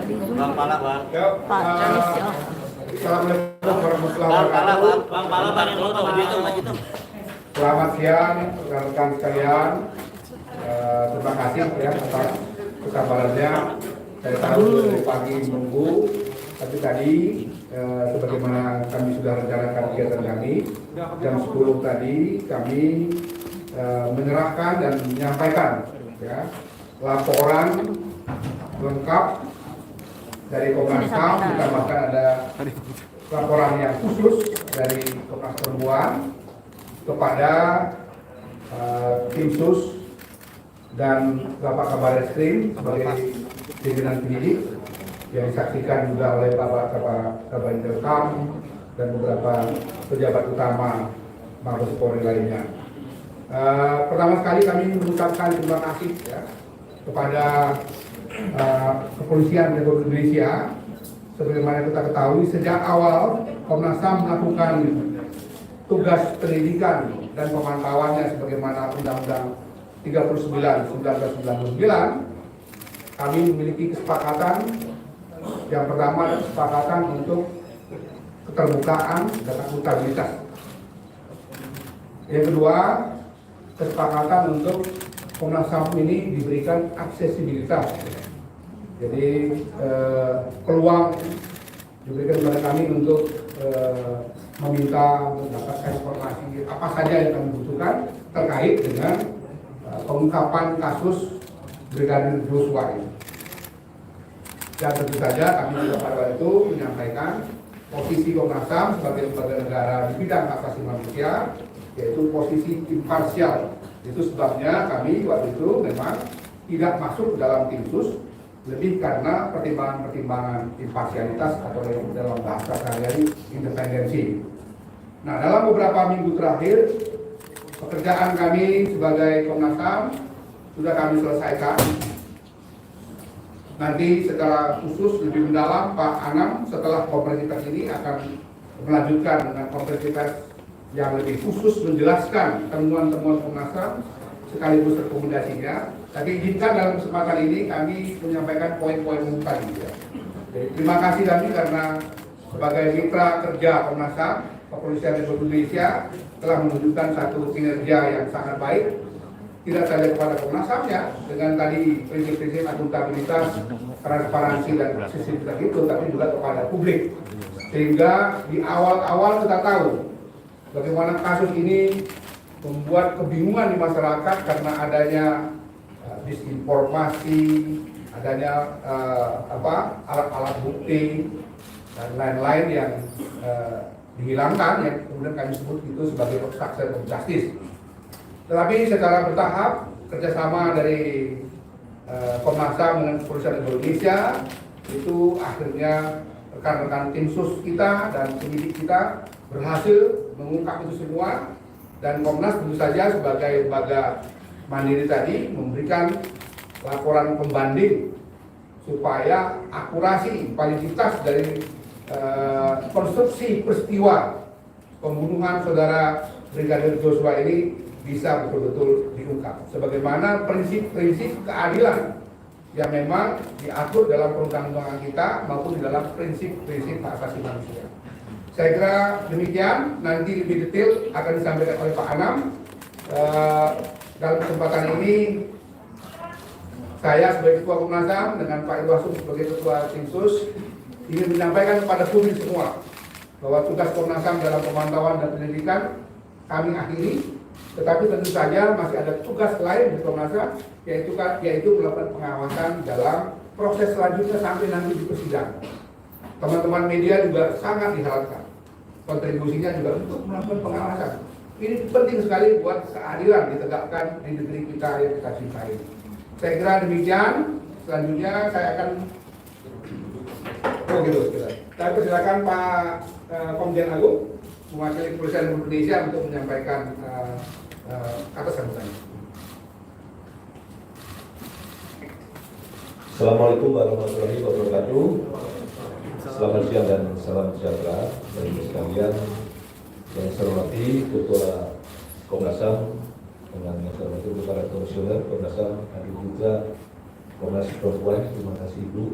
Bang Pala, Bang. Pak Janis ya. Assalamualaikum warahmatullahi wabarakatuh. Bang Pala, Bang yang dulu maju. Selamat siang rekan-rekan sekalian. Terima kasih ya atas kesabarannya. Saya tahu dari pagi menunggu, tapi tadi sebagaimana kami sudah rencanakan kegiatan kami, jam 10 tadi kami menyerahkan dan menyampaikan ya, laporan lengkap dari Komnas HAM, ditambahkan ada laporan yang khusus dari Komnas Perempuan kepada tim sus dan Bapak Kabar Eskrim sebagai pimpinan penyidik yang disaksikan juga oleh Bapak Kabar Intelkam dan beberapa pejabat utama Mabes Polri lainnya. Pertama sekali kami mengucapkan terima kasih ya, kepada Kepolisian Republik Indonesia. Sebagaimana kita ketahui, sejak awal Komnas HAM melakukan tugas pendidikan dan pemantauannya sebagaimana Undang-Undang 39/1999, kami memiliki kesepakatan. Yang pertama adalah kesepakatan untuk keterbukaan dan akuntabilitas. Yang kedua, kesepakatan untuk Komnas HAM ini diberikan aksesibilitas. Jadi peluang diberikan kepada kami untuk meminta mendapatkan informasi apa saja yang kami butuhkan terkait dengan pengungkapan kasus Brigadir Joshua ini. Dan tentu saja kami juga pada waktu itu menyampaikan posisi Komnas HAM sebagai lembaga negara di bidang hak asasi manusia, yaitu posisi imparsial. Itu sebabnya kami waktu itu memang tidak masuk dalam tim sus, lebih karena pertimbangan-pertimbangan imparsialitas atau dalam bahasa sehari-hari independensi. Nah, dalam beberapa minggu terakhir pekerjaan kami sebagai Komnas HAM sudah kami selesaikan. Nanti secara khusus lebih mendalam Pak Anam setelah konferensi pers ini akan melanjutkan dengan konferensi pers yang lebih khusus menjelaskan temuan-temuan Komnas HAM sekaligus rekomendasinya. Tapi izinkan dalam kesempatan ini kami menyampaikan poin-poin tadi ya. Jadi, terima kasih kami karena sebagai mitra kerja Komnas HAM, Kepolisian Republik Indonesia telah menunjukkan satu kinerja yang sangat baik, tidak saja kepada Komnas HAM ya, dengan tadi prinsip-prinsip akuntabilitas, transparansi dan aksesibilitas itu, tapi juga kepada publik. Sehingga di awal-awal kita tahu bagaimana kasus ini membuat kebingungan di masyarakat karena adanya disinformasi, adanya alat-alat bukti dan lain-lain yang dihilangkan, yang kemudian kami sebut itu sebagai obstruction of justice. Tetapi secara bertahap kerjasama dari Komnas HAM dengan Kepolisian Indonesia itu akhirnya rekan-rekan tim sus kita dan penyidik kita berhasil mengungkap itu semua, dan Komnas tentu saja sebagai lembaga mandiri tadi memberikan laporan pembanding supaya akurasi validitas dari konstruksi peristiwa pembunuhan saudara Brigadir Joshua ini bisa betul-betul diungkap sebagaimana prinsip-prinsip keadilan yang memang diatur dalam perundang-undangan kita maupun di dalam prinsip-prinsip hak asasi manusia. Saya kira demikian, nanti lebih detail akan disampaikan oleh Pak Anam. Dalam kesempatan ini saya sebagai Ketua Komnas HAM dengan Pak Irwasum sebagai Ketua Tim Sus ingin menyampaikan kepada publik semua bahwa tugas Komnas HAM dalam pemantauan dan penyelidikan kami akhiri, tetapi tentu saja masih ada tugas lain di Komnas HAM, yaitu melakukan pengawasan dalam proses selanjutnya sampai nanti di persidangan. Teman-teman media juga sangat diharapkan kontribusinya juga untuk melakukan pengawasan. Ini penting sekali buat keadilan ditegakkan di negeri kita yang kita cintai. Saya kira demikian. Selanjutnya saya akan saya persilakan Pak Komjen Agung mewakili Kepolisian Republik Indonesia untuk menyampaikan kata sambutannya. Assalamualaikum warahmatullahi wabarakatuh. Selamat siang dan salam sejahtera bagi sekalian. Yang saya hormati Ketua Komnas HAM dengan yang saya hormati para komisioner Komnas HAM, ada juga Komnas Perempuan. Terima kasih Ibu.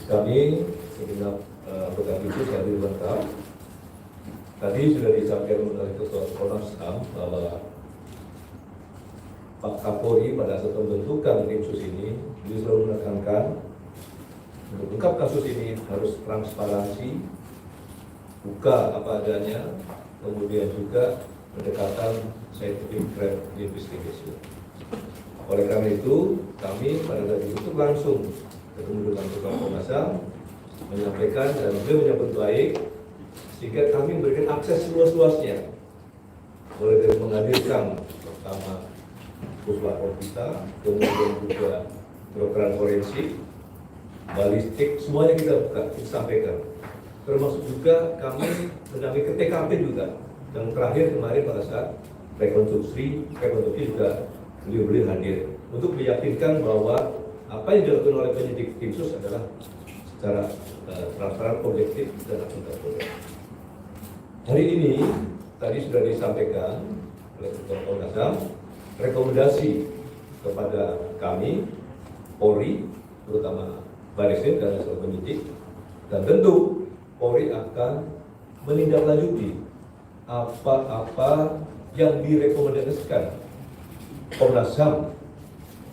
Kami segenap anggota Khusus hadir lengkap. Tadi sudah disampaikan oleh Ketua Komnas HAM bahwa Pak Kapolri pada saat pembentukan tim sus ini beliau selalu menekankan untuk mengungkap kasus ini harus transparansi, buka apa adanya, kemudian juga pendekatan scientific crime investigation. Oleh karena itu, kami pada saat itu langsung ketemu dengan Ketua Komnas HAM, menyampaikan dan beliau menyambut baik, sehingga kami memberikan akses seluas-luasnya, mulai dari menghadirkan pertama puslapor kita, kemudian juga kedokteran forensik, balistik, semuanya kita buka, kita sampaikan. Termasuk juga kami mendampingi ke TKP juga. Yang terakhir kemarin pada saat rekonstruksi juga beliau hadir untuk meyakinkan bahwa apa yang dilakukan oleh penyidik tim sus adalah secara transparan, objektif dan akuntabel. Hari ini tadi sudah disampaikan oleh Ketua Komnas HAM rekomendasi kepada kami Polri, terutama Bareskrim dan seluruh penyidik, dan tentu Polri akan menindaklanjuti apa-apa yang direkomendasikan Komnas HAM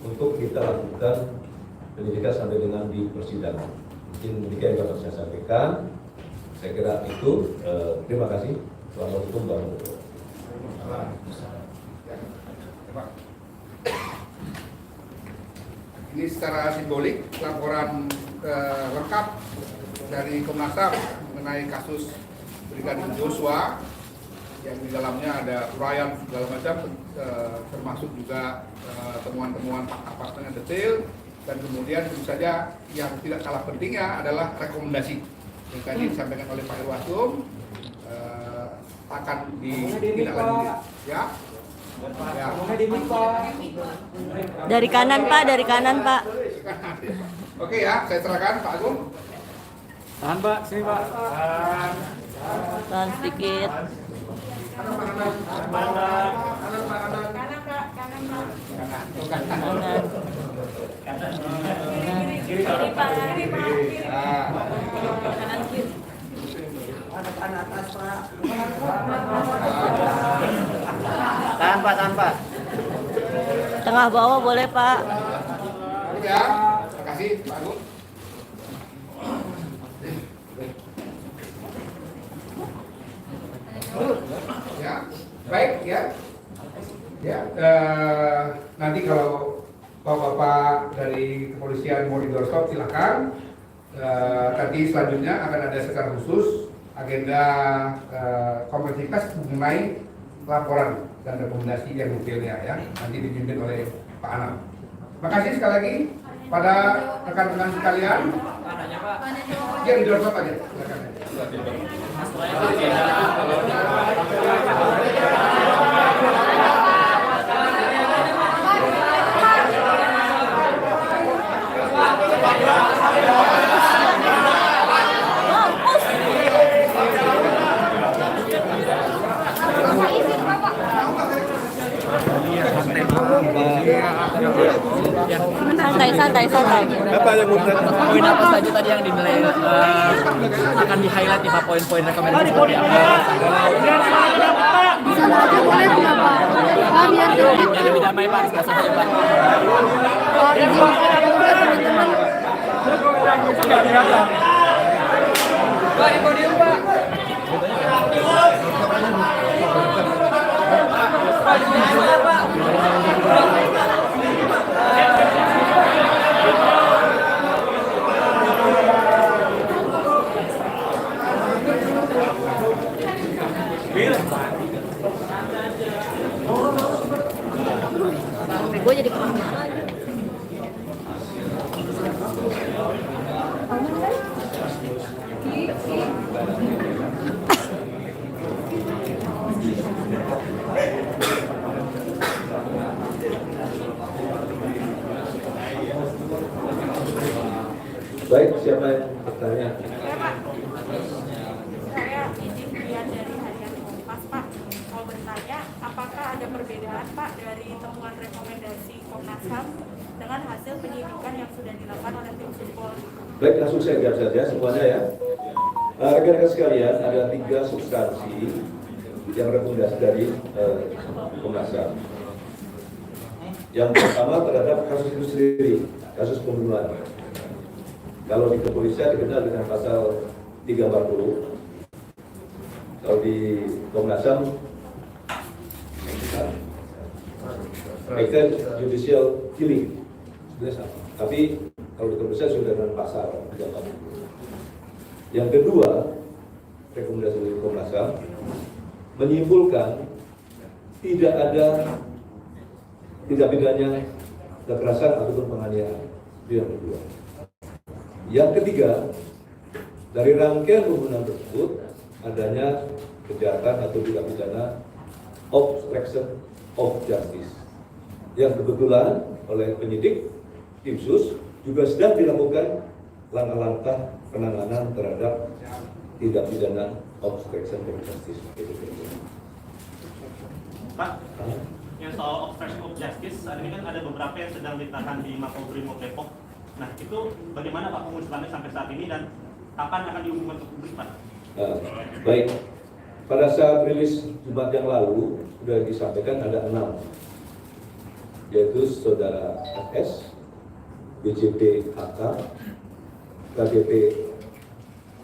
untuk kita lakukan penyidikan sampai dengan di persidangan. Mungkin demikian yang dapat saya sampaikan. Saya kira itu. Terima kasih. Selamat hukum dan Ini secara simbolik laporan lengkap dari Komnas HAM mengenai kasus Brigadir Joshua yang di dalamnya ada uraian segala macam, termasuk juga temuan-temuan fakta-fakta yang detail, dan kemudian tentu saja yang tidak kalah pentingnya adalah rekomendasi yang tadi disampaikan oleh Pak Irwasum akan ditindaklanjuti. Ya. Ya. Dari kanan Pak, dari kanan Pak. Oke ya, saya serahkan Pak Agung. Tahan Pak, sini Pak. Tahan sedikit. Tahan Pak, tahan Pak. Tengah bawah boleh Pak. Ya, terima kasih Pak Agung. Ya, baik ya. Ya, nanti kalau Bapak-bapak dari kepolisian mau di doorstop silakan. Nanti selanjutnya akan ada secara khusus agenda konferensi pers mengenai laporan dan rekomendasi yang detailnya ya. Nanti dipimpin oleh Pak Anam. Terima kasih sekali lagi pada rekan-rekan sekalian. Ya di doorstop aja. Silakan. Santai. Apa yang mau Poin apa saja tadi yang dinilai akan di-highlight nih Pak, poin-poin rekomendasi seperti apa? Bisa aja boleh nggak Pak? Pak biar Biar lebih damai Pak, diskus saja Pak. Gue jadi kemana? Baik, siapa yang bertanya? Saya izin lihat dari harian Kompas Pak. Mau bertanya, apakah ada perbedaan Pak dari temuan rekomendasi Komnas HAM dengan hasil penyidikan yang sudah dilakukan oleh tim Suspol. Baik, langsung saya jawab saja semuanya ya. Rekan-rekan sekalian, ada 3 substansi yang rekomendasi dari Komnas HAM. Yang pertama terhadap kasus itu sendiri, kasus pembunuhan. Kalau di kepolisian dikenal dengan pasal 340. Kalau di Komnas HAM, extrajudicial killing, sebenarnya sama. Tapi kalau di kepolisian sudah dengan pasal 340. Yang kedua, rekomendasi dari Komnas HAM menyimpulkan tidak ada tindak pidana kekerasan ataupun penganiayaan. Itu yang kedua. Yang ketiga, dari rangkaian pembunuhan tersebut adanya kejahatan atau tindak pidana obstruction of justice yang kebetulan oleh penyidik tim sus juga sedang dilakukan langkah-langkah penanganan terhadap tindak pidana obstruction of justice. Pak, yang soal obstruction of justice saat ini kan ada beberapa yang sedang ditahan di Makobrimob Depok. Nah, itu bagaimana Pak pengusutannya sampai saat ini dan kapan akan diumumkan ke publik, Pak? Baik, pada saat rilis Jumat yang lalu sudah disampaikan ada 6, yaitu saudara FS, BJP AK, KBP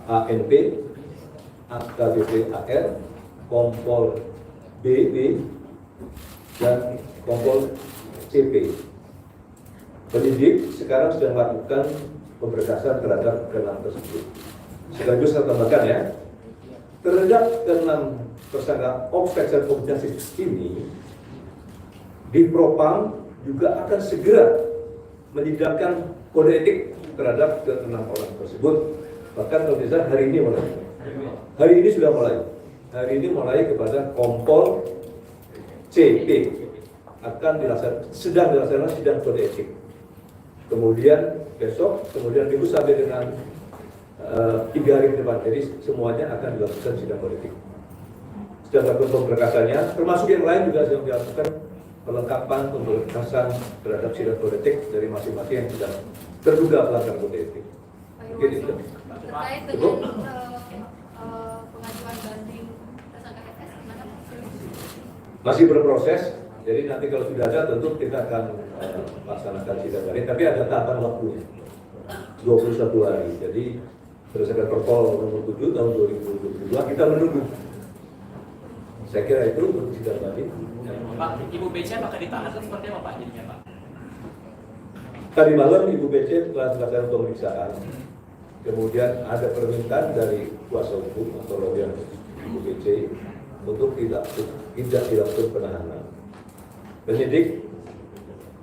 ANP, AKBP AR, Kompol BB, dan Kompol CP. Penyidik sekarang sedang melakukan pemberkasan terhadap ke-6 tersebut. Sekaligus saya tambahkan ya, terhadap ke-6 tersangka obstruction of justice ini, di Propam juga akan segera menyidangkan kode etik terhadap ke-6 orang tersebut. Bahkan kalau bisa hari ini mulai. Hari ini sudah mulai. Hari ini mulai kepada Kompol CP akan sedang dilaksanakan sidang kode etik. Kemudian besok, kemudian minggu sampai dengan 3 hari ke depan. Jadi semuanya akan dilakukan sidang kode etik. Sedang dilakukan pemberkasannya, termasuk yang lain juga sedang dilakukan pelengkapan pemberkasan terhadap sidang kode etik dari masing-masing yang sudah terduga pelanggar kode etik. Mungkin itu. Terkait dengan pengajuan banding tersangka FS, gimana? Masih berproses. Jadi nanti kalau sudah ada tentu kita akan laksanakan sidang banding. Tapi ada tahapan waktunya 21 hari. Jadi berdasarkan Perpol nomor 7 tahun 2022 kita menunggu. Saya kira itu untuk sidang banding. Pak, Ibu BC apakah ditahan atau seperti apa Pak jadinya Pak? Tadi malam Ibu BC telah melakukan pemeriksaan. Kemudian ada permintaan dari kuasa hukum atau lawyer Ibu BC untuk tidak dilakukan penahanan. Penyidik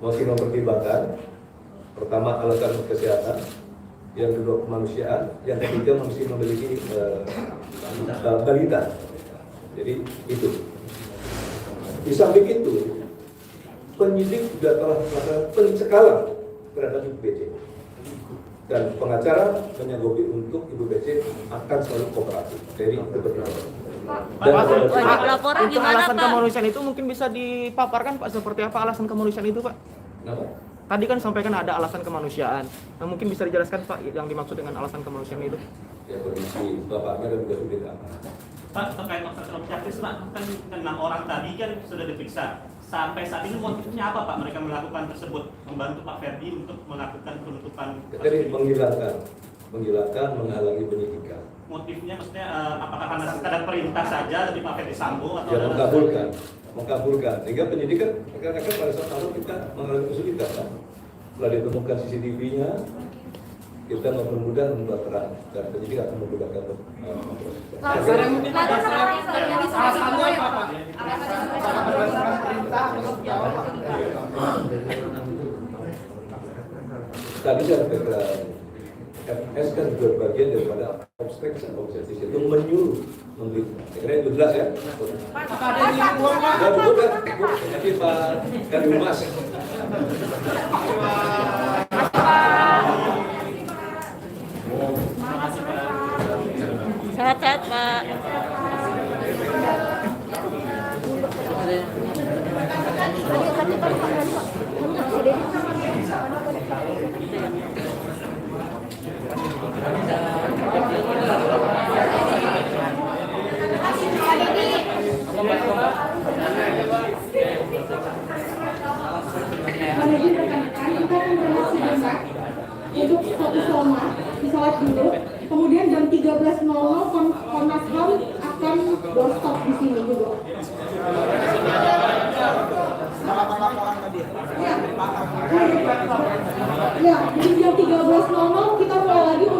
masih mempertimbangkan pertama alasan kesehatan, yang kedua kemanusiaan, yang ketiga masih memiliki balita. Jadi itu. Di samping itu, penyidik juga telah melakukan pencekalan terhadap Ibu BC. Dan pengacara menyanggupi untuk Ibu BC akan selalu kooperatif dari kebetulan. Dan Wajib laporan Untuk gimana alasan Pak? kemanusiaan itu mungkin bisa dipaparkan Pak, seperti apa alasan kemanusiaan itu Pak? Kenapa? Tadi kan sampaikan ada alasan kemanusiaan. Nah, mungkin bisa dijelaskan Pak yang dimaksud dengan alasan kemanusiaan itu? Ya kondisi bapaknya dan juga sudah apa? Pak, terkait obstruction of justice Pak, kan 6 orang tadi kan sudah diperiksa. Sampai saat ini motifnya apa Pak mereka melakukan tersebut? Membantu Pak Ferdi untuk melakukan penutupan. Jadi menghilangkan, menghalangi penyidikan. Motifnya maksudnya apakah karena sekadar perintah saja dari Pak Ferdi Sambo atau Ya ada mengkabulkan. Sehingga penyidikan rekan-rekan pada saat itu kita mengalami kesulitan. Kan? Setelah ditemukan CCTV-nya, kita mempermudah membuat terang dan penyidik akan memudahkan proses. Tadi saya sampaikan FS kan juga bagian daripada obstruction of justice, itu menyuruh memberi. Kira itu jelas ya? Betul kan? Jadi Pak Kadimas. Sehat-sehat Pak. Izin rekan-rekan, kita akan berehat sebentar untuk fokus sholat dulu. Kemudian jam 13.00 Komnas HAM akan doorstop di sini juga.